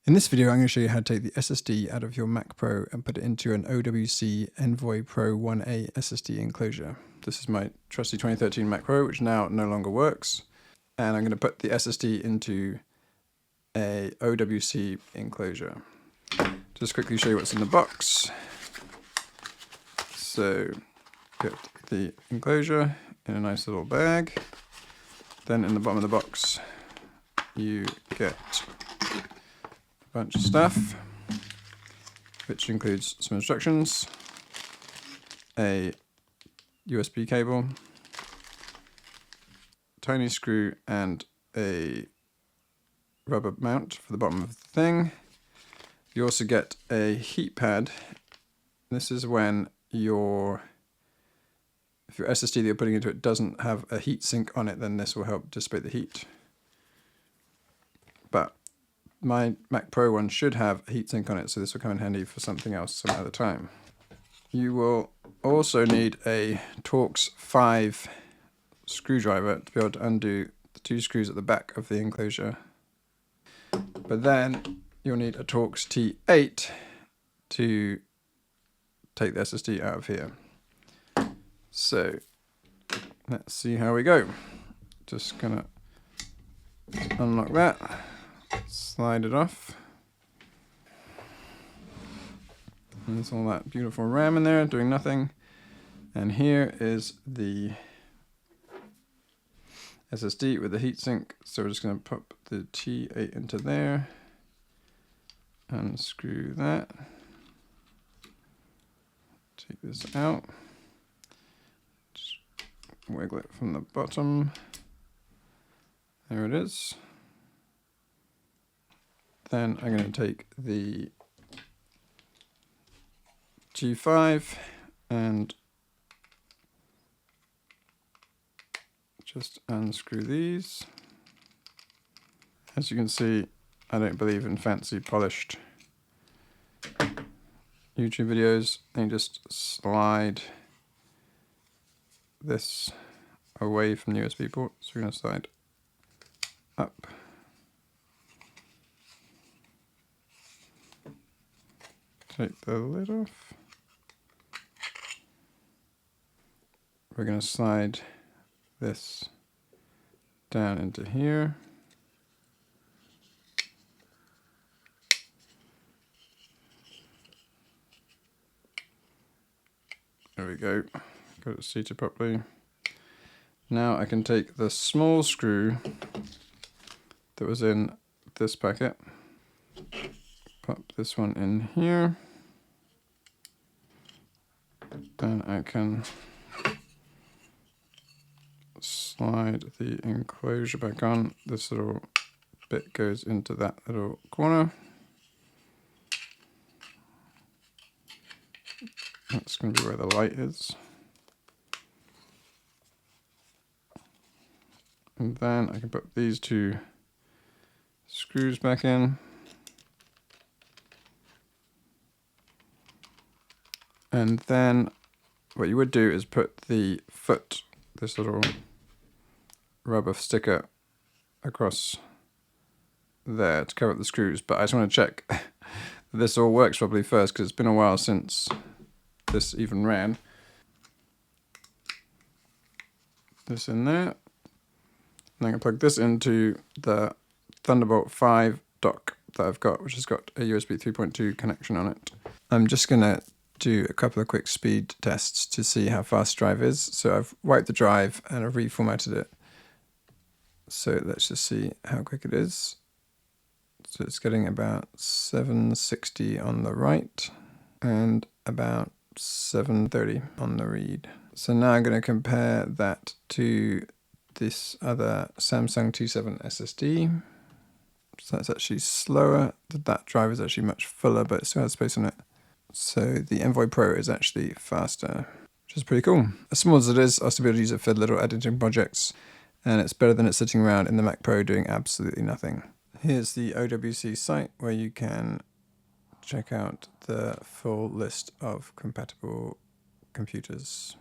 In this video, I'm going to show you how to take the SSD out of your Mac Pro and put it into an OWC Envoy Pro 1A SSD enclosure. This is my trusty 2013 Mac Pro, which now no longer works. And I'm going to put the SSD into a OWC enclosure. Just quickly show you what's in the box. So, get the enclosure in a nice little bag. Then in the bottom of the box, you get bunch of stuff, which includes some instructions, a USB cable, tiny screw, and a rubber mount for the bottom of the thing. You also get a heat pad. This is when if your SSD that you're putting into it doesn't have a heat sink on it, then this will help dissipate the heat. But my Mac Pro one should have a heatsink on it, so this will come in handy for something else some other time. You will also need a Torx T5 screwdriver to be able to undo the two screws at the back of the enclosure. But then you'll need a Torx T8 to take the SSD out of here. So let's see how we go. Just gonna unlock that. Slide it off. And there's all that beautiful RAM in there doing nothing. And here is the SSD with the heatsink. So we're just going to pop the T8 into there. Unscrew that. Take this out. Just wiggle it from the bottom. There it is. Then I'm going to take the T5 and just unscrew these. As you can see, I don't believe in fancy polished YouTube videos. And you just slide this away from the USB port. So we're going to slide up. Take the lid off. We're going to slide this down into here. There we go. Got it seated properly. Now I can take the small screw that was in this packet, pop this one in here. Then I can slide the enclosure back on. This little bit goes into that little corner. That's going to be where the light is. And then I can put these two screws back in. And then what you would do is put the foot, this little rubber sticker, across there to cover up the screws. But I just want to check that this all works properly first, because it's been a while since this even ran. This in there. And I can plug this into the Thunderbolt 5 dock that I've got, which has got a USB 3.2 connection on it. I'm just going to do a couple of quick speed tests to see how fast drive is. So I've wiped the drive and I've reformatted it. So let's just see how quick it is. So it's getting about 760 on the write and about 730 on the read. So now I'm going to compare that to this other Samsung T7 SSD. So that's actually slower. That drive is actually much fuller, but it still has space on it. So the Envoy Pro is actually faster, which is pretty cool. As small as it is, I'll still be able to use it for little editing projects, and it's better than it sitting around in the Mac Pro doing absolutely nothing. Here's the OWC site where you can check out the full list of compatible computers.